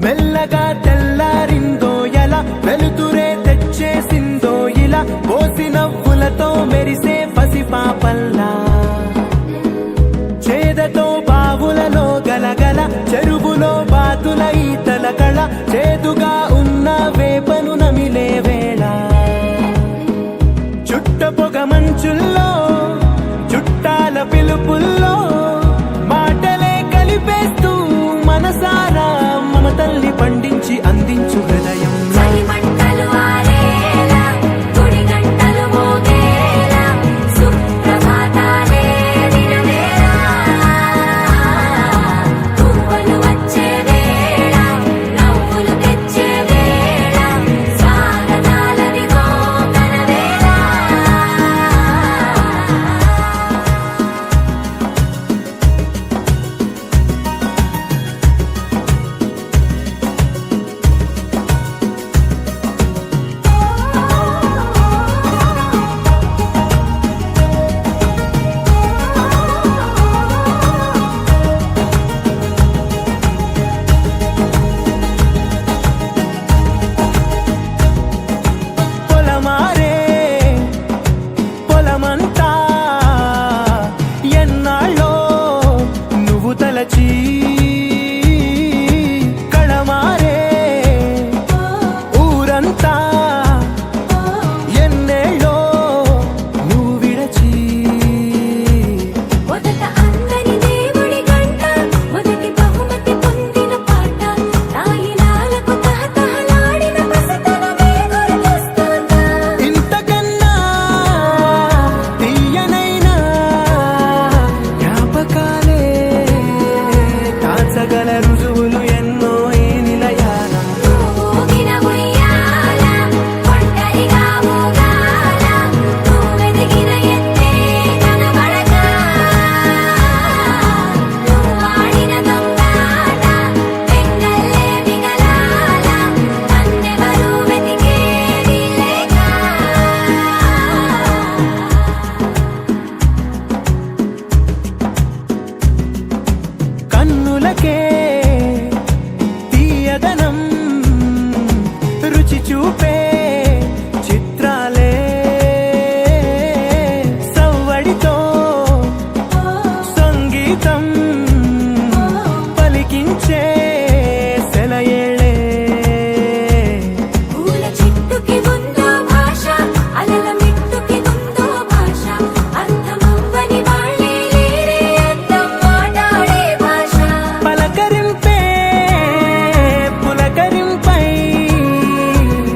మెల్లగా తెల్లారిందో ఎలా వెలుతురే తెచ్చేసిందో ఇలా పోసి నవ్వులతో మెరిసే పసిపాపల్లా చేదతో బావులలో గలగల చెరువులో బాతుల ఈతల కళ చేదుగా ఉన్న వేపను నమిలే వేళ చుట్ట పొగ మంచుల్లో చుట్టాల పిలుపుల్లో మాటలే కలిపేస్తూ మనసారా తల్లి పండించి అందించు హృదయం కళమారే ఊరంతా ఎన్నేళ్ళో నువ్వు విడచి మొదట అందరి దేవుడి గంట మొదటి బహుమతి పొందిన పాట తాయిలాలకు తహతహలాడిన పసితనమే గుర్తొస్తుందా ఇంతకన్నా తీయనైనా జ్ఞాపకాలే దాచగల రుజువులు ఎన్నో ఈ నిలయాల ఊగిన ఉయ్యాల ఒంటరిగా ఊగాల నువ్వెదిగిన ఎత్తే కనబడక నువ్వాడిన దొంగాట వెంగల్లే మిగలాల నన్నెవరూ వెతికేది లేక కన్నులకే తీయదనం రుచి చూపే చిత్రాలే సవ్వడితో సంగీతం పలికించే సెలయేళే పూల చెట్టుకి ఉందో భాష అలల మిట్టుకి ఉందో భాష అర్థమవ్వని వాళ్ళే లేరే అర్థం మాట్లాడే భాష పలకరింపే పులకరింపై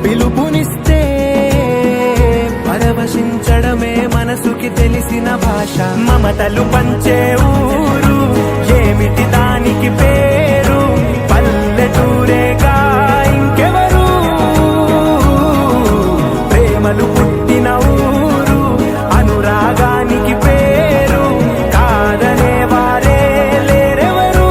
పిలుపునిస్తే పరవశించడమే మనసుకి తెలిసిన భాష మమతలు పంచే ఊరు ఏమిటి దానికి పేరు పల్లెటూరేగా ఇంకెవరు ప్రేమలు పుట్టిన ఊరు అనురాగానికి పేరు కాదనే వారే లేరెవరు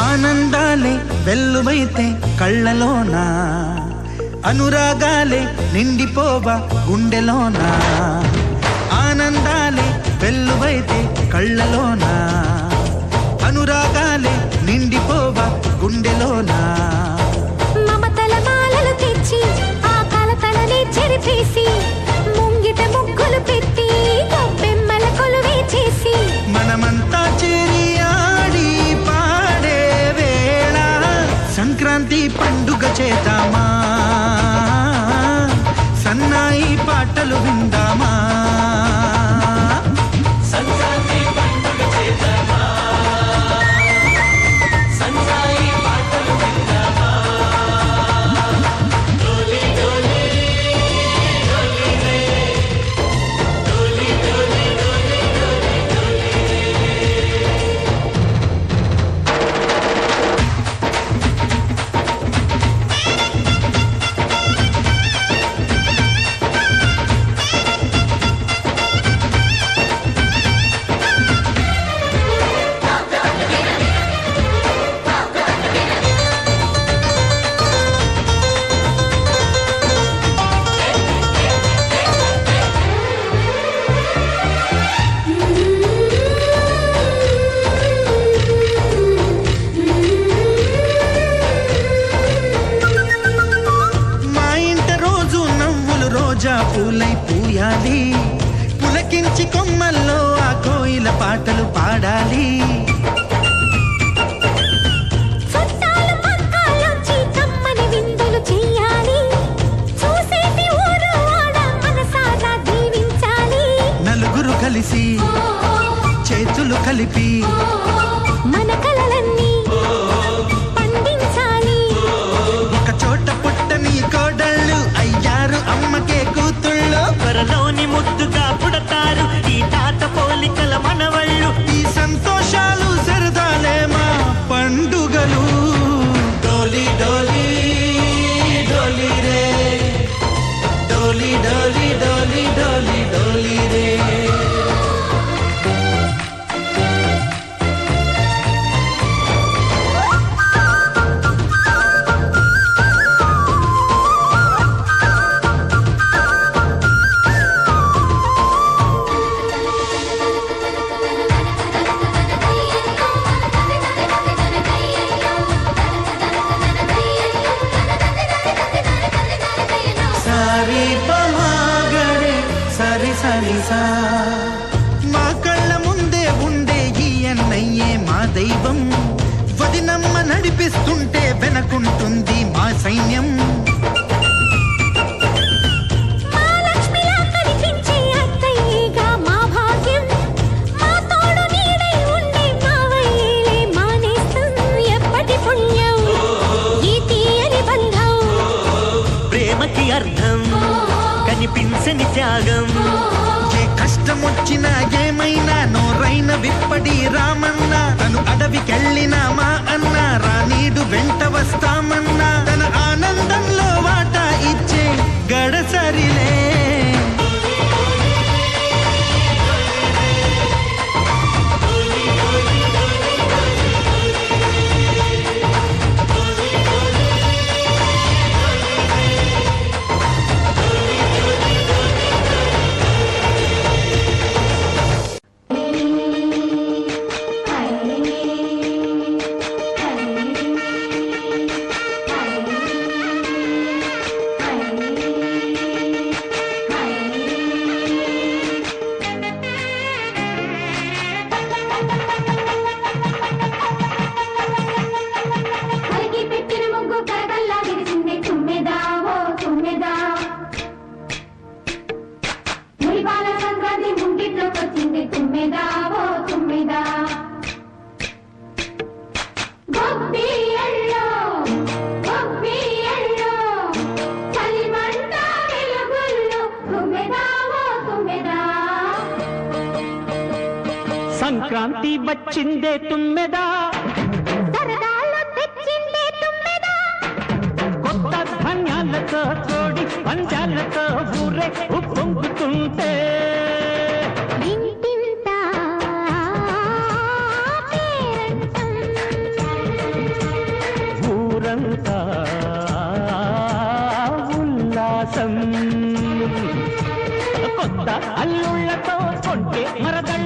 ఆనందాలే వెల్లువైతే కళ్ళలోన అనురాగాలే నిండిపోవా గుండెలోన ఆనందాలే వెల్లువైతే కళ్ళలోన అనురాగాలే నిండిపోవా గుండెలోన మమతల మాలలు తెచ్చి ఆ కలతలనే చెరిపేసి ముంగిట ముగ్గులు పెట్టి గొప్పెమ్మల కొలువే చేసి మనమంతా చేరి ఆడి పాడే వేళ సంక్రాంతి పండుగ చేద్దామా సన్నాయి పాటలు విందామా పూలై పూయాలి పులకించి కొమ్మల్లో ఆ కోయిల పాటలు పాడాలి చుట్టాలు పక్కాలొచ్చి కమ్మని విందులు చెయ్యాలి చూసేటి ఊరు వాడ మనసారా దీవించాలి నలుగురు కలిసి చేతులు కలిపి మన కలలన్నీ పండించాలి ఒక చోట పుట్టని కోడళ్ళు అయ్యారు అమ్మకే కూతుళ్ళు త్వరలోని ముద్దుగా పుడతారు ఈ తాత పోలికల మనవళ్ళు ఈ సంతోషాలు సరదాలే మా పండుగలు డోలి డోలి డోలి రే డోలి డోలి డోలి డోలి డోలి రే మా కళ్ళ ముందే ఉండే ఈ అన్నయ్యే మా దైవం వదినమ్మ నడిపిస్తుంటే వెనకుంటుంది మా సైన్యం మా లక్ష్మిలా కనిపించే అత్తయ్యేగా మా భాగ్యం మా తోడు నీడై ఉండే మావయ్యేలే మా నేస్తం ఎప్పటి పుణ్యం ఈ తీయని బంధం ప్రేమకి అర్థం కనిపించని త్యాగం ఏ కష్టమొచ్చినా ఏమైనా నోరైన విప్పడి రామన్నా తను అడవికెళ్ళినా మా అన్న రానీడు వెంట వస్తామన్నా తన ఆనందంలో వాటా ఇచ్చే గడసరిలే సంక్రాంతి వచ్చిందే తుమ్మెదా సరదాలో తెచ్చిందే తుమ్మెదా కొత్త ధాన్యాలతో తోడి పంచాలతో ఊరే ఉప్పొంగుతుంటే ఇంటింతా పేరంటం ఊరంతా ఉల్లాసం కొత్త అల్లుళ్ళతో కొంటే మరదళ్ళ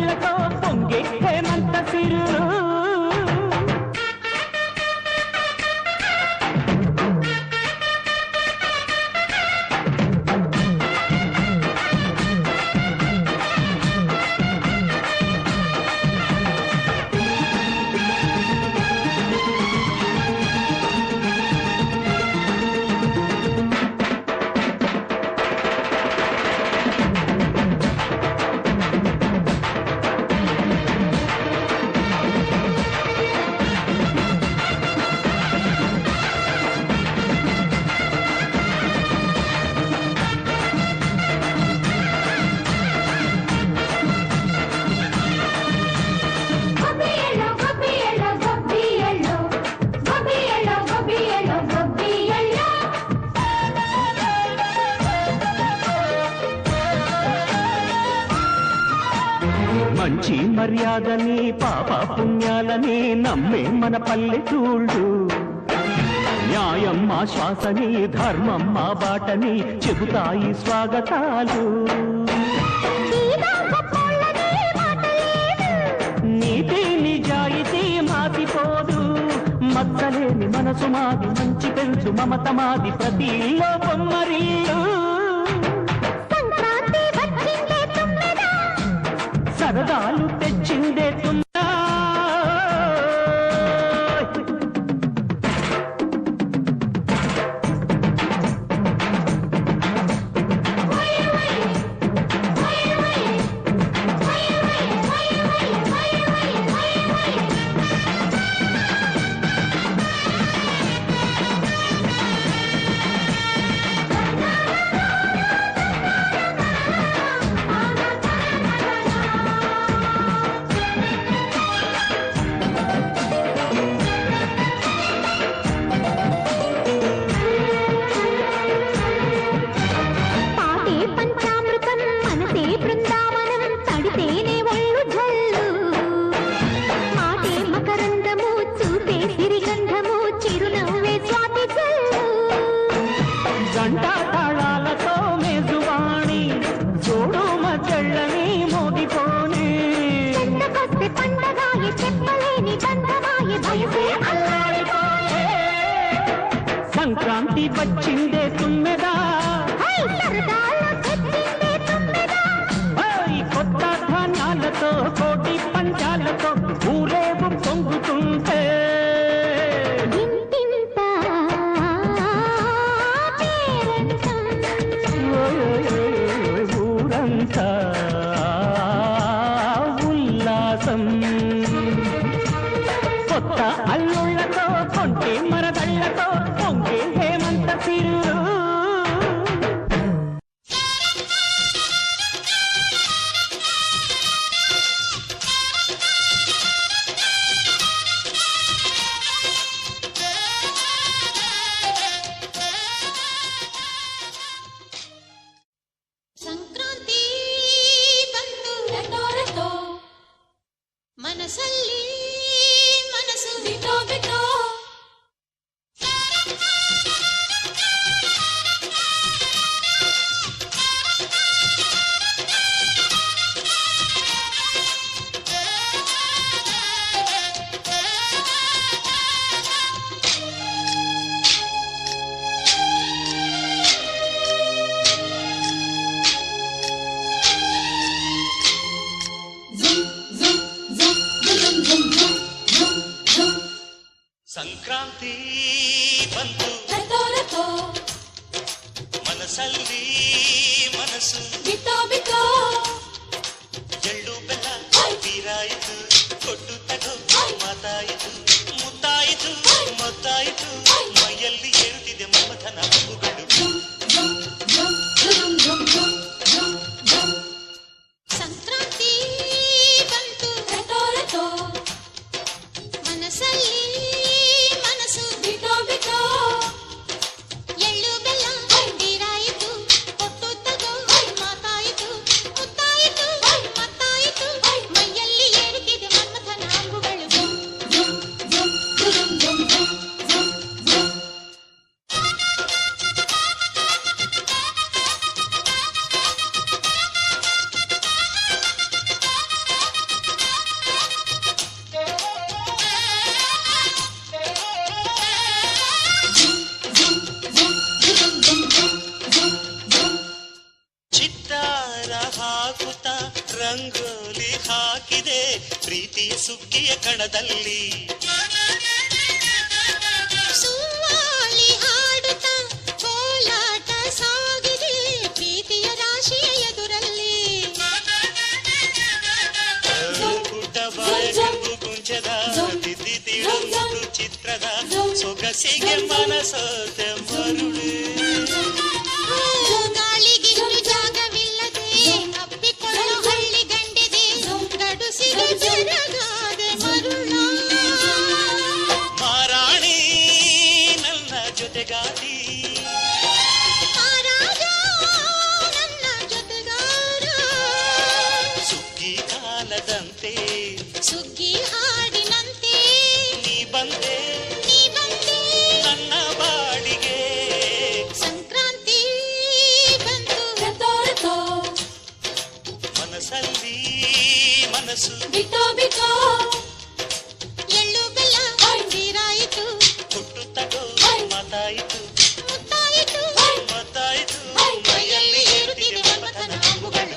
మర్యాదని పాప పుణ్యాలని నమ్మే మన పల్లెటూళ్ళు. న్యాయం మా శ్వాసని, ధర్మం మా బాటని చెబుతాయి స్వాగతాలు. నీతి నిజాయితీ మాసిపోదు, మచ్చలేని మనసు మాది, మంచి పెంచు మమత మాది, ప్రతి ఇల్లో బొమ్మరిల్లు. సరదాలు తెచ్చిందే తుమ్మెద. గంటా తాళాలతో మేజువాణి చూడు మజళ్ళని మోగిపోని. సంక్రాంతి వచ్చిందే తుమ్మెదా, కొత్త ధాన్యాలతో కోటి పంచాలతో ఊరేగు పొంగుతుంటే. ఊరంతా ఉల్లాసం, కొత్త అల్లుళ్లతో కొంటే మరదళ్లతో పొంగే హేమంత సిరు. ಸಂಕ್ರಾಂತಿ ಬಂತು ರಟೋ ರಟೋ, ಮನಸ್ಸಲ್ಲಿ ಮನಸ್ಸು ಬಿಟ್ಟೋ ಬಿಟ್ಟೋ. ಸಂಕ್ರಾಂತಿ ಬಂತು ರಟೋ ರಟೋ, ಮನಸ್ಸಲ್ಲಿ ಮನಸ್ಸು ಬಿಟ್ಟೋ ಬಿಟ್ಟೋ. ಎಳ್ಳು ಬೆಲ್ಲ ತೀರಾಯಿತು, ಕೊಟ್ಟು ತಗೋ ಮಾತಾಯಿತು, ಮುತ್ತಾಯಿತು ಮೊತ್ತಾಯಿತು, ಮೈಯಲ್ಲಿ ಏರುತ್ತಿದೆ ಮಮಥನ ಹಬ್ಬುಗಳು. ಸಂಕ್ರಾಂತಿ ಬಂತು ರಟೋ ರಟೋ, ಮನಸ್ಸಲ್ಲಿ ಮನಸ್ಸು ಬಿಟ್ಟೋ ಬಿಟ್ಟೋ. ಎಳ್ಳು ಬೆಲ್ಲ ತೀರಾಯಿತು, ಕೊಟ್ಟು ತಗೋ ಮಾತಾಯಿತು, ಮುತ್ತಾಯಿತು ಮತ್ತಾಯಿತು, ಮೈಯಲ್ಲಿ ಏರುತ್ತಿದೆ ಮನ್ಮಥನ ಅಂಬುಗಳು. ಚಿತ್ತಾರ ಹಾಕುತ್ತ ರಂಗೋಲಿ ಹಾಕಿದೆ ಪ್ರೀತಿಯ ಸುಗ್ಗಿಯ ಕಣದಲ್ಲಿ. ಸುವ್ವಾಲಿ ಹಾಡುತ್ತಾ ಕೋಲಾಟ ಸಾಗಿದೆ ಪ್ರೀತಿಯ ರಾಶಿಯ ಎದುರಲ್ಲಿ. ಪುಟ್ಟ ಬಾಯ ಕುಂಚದ ತಿದ್ದಿ ತೀಡು ಚಿತ್ರದ ಸೊಗಸಿಗೆ ಮನಸೋತೆ ಮರುಳು. ಗಾಳಿಗಿನ್ನು ಜಾಗವಿಲ್ಲದೆ ಅಪ್ಪಿಕೊಳ್ಳೋ ಹಳ್ಳಿ ಗಂಡಿದೆ, ಗಡುಸಿಗೆ ಜರಗಾದೆ ಮರುಳ. ಮಾರಾಣಿ ನನ್ನ ಜೊತೆಗಾತಿ, ಮಹಾರಾಜ ನನ್ನ ಜೊತೆಗಾರ. ಸುಗ್ಗಿ ಕಾಲದಂತೆ ಸುಗ್ಗಿ ಹಾಡಿನಂತೆ ನೀ ಬಂದೆ ನನ್ನ ಬಾಡಿಗೆ ಸಂಕ್ರಾಂತಿ ಬಂತು ಮನಸ್ಸಲ್ಲಿ ಮನಸ್ಸು ಬಿಟ್ಟೋ ಎಳ್ಳು ಬೆಲ್ಲ ನೀರಾಯಿತು ಹುಟ್ಟು ತಗೋ ಮಾತಾಯಿತು ಮುತ್ತಾಯಿತು ಮತ್ತಾಯಿತು ಮೈಯಲ್ಲಿ ಏರುತ್ತಿದೆ ಮನ್ಮಥನ ಅಂಬುಗಳು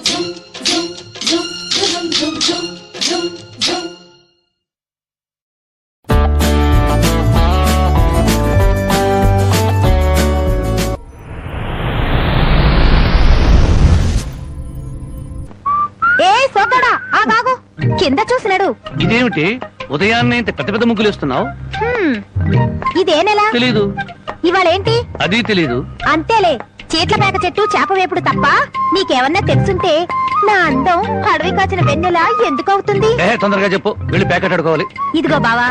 ఏ సోకడా ఆగాగు కింద చూసినాడు ఇదేమిటి ఉదయాన్నే ఇంత పెద్ద పెద్ద ముగ్గులు వేస్తున్నావు? ఇదే నెల తెలీదు. ఇవాళేంటి అది తెలీదు. అంతేలే చీట్ల పేక చెట్టు చేప వేపుడు తప్ప నీకేమన్నా తెలుసుంటే నా అందం అడవి కాచిన వెన్నెల ఎందుకు అవుతుంది? తొందరగా చెప్పు, వెళ్ళి ప్యాకెట్ అడుకోవాలి. ఇదిగో బావా,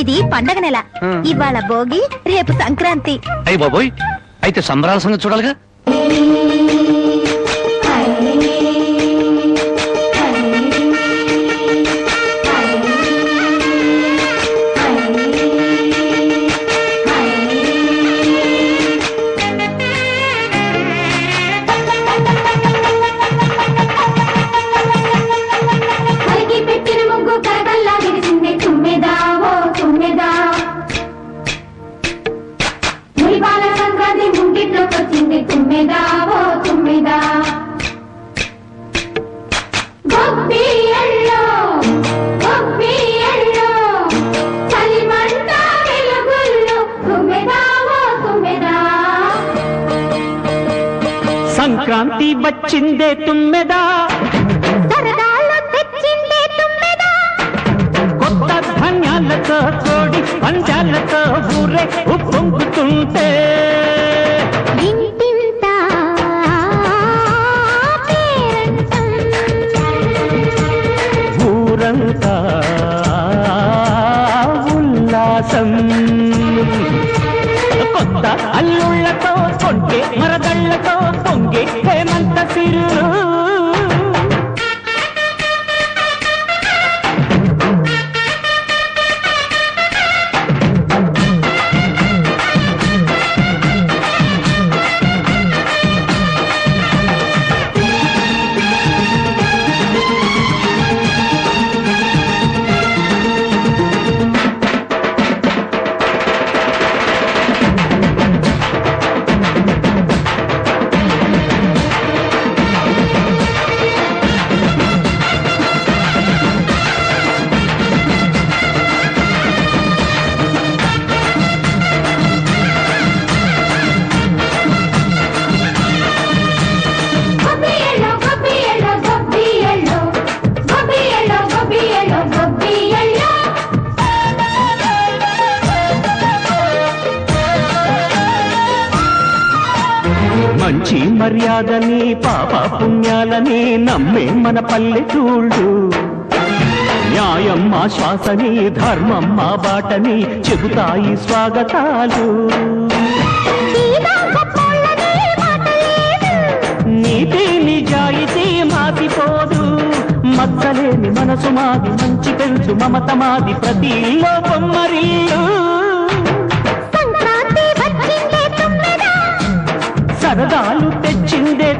ఇది పండగ నెల. ఇవాళ భోగి, రేపు సంక్రాంతి. అయ్యి బాబోయ్, అయితే సంబరాల సంగతి చూడాలిగా. సంక్రాంతి వచ్చిందే తుమ్మెదా, సరదాలు తెచ్చిందే తుమ్మెదా, కొత్త ధాన్యాలతో కోడి పంజాలతో ఊరే ఉప్పొంగుతుంటే ఇంటింటా పేరంటం, ఊరంతా ఉల్లాసం. కొత్త అల్లుళ్ళతో కొంటే మరదళ్ళతో పొంగే హేమంత సిరు. మంచి మర్యాదని పాప పుణ్యాలని నమ్మే మన పల్లెటూళ్ళు, న్యాయం మా శ్వాసని ధర్మం మా బాటని చెబుతాయి స్వాగతాలు. నీతి నిజాయితీ మాసిపోదు, మచ్చలేని మనసు మాది, మంచి పెంచు మమత మాది, ప్రతి లోపం మరిల్లు. సంక్రాంతి వచ్చిందే తుమ్మెదా, సరదాలు తెచ్చిందే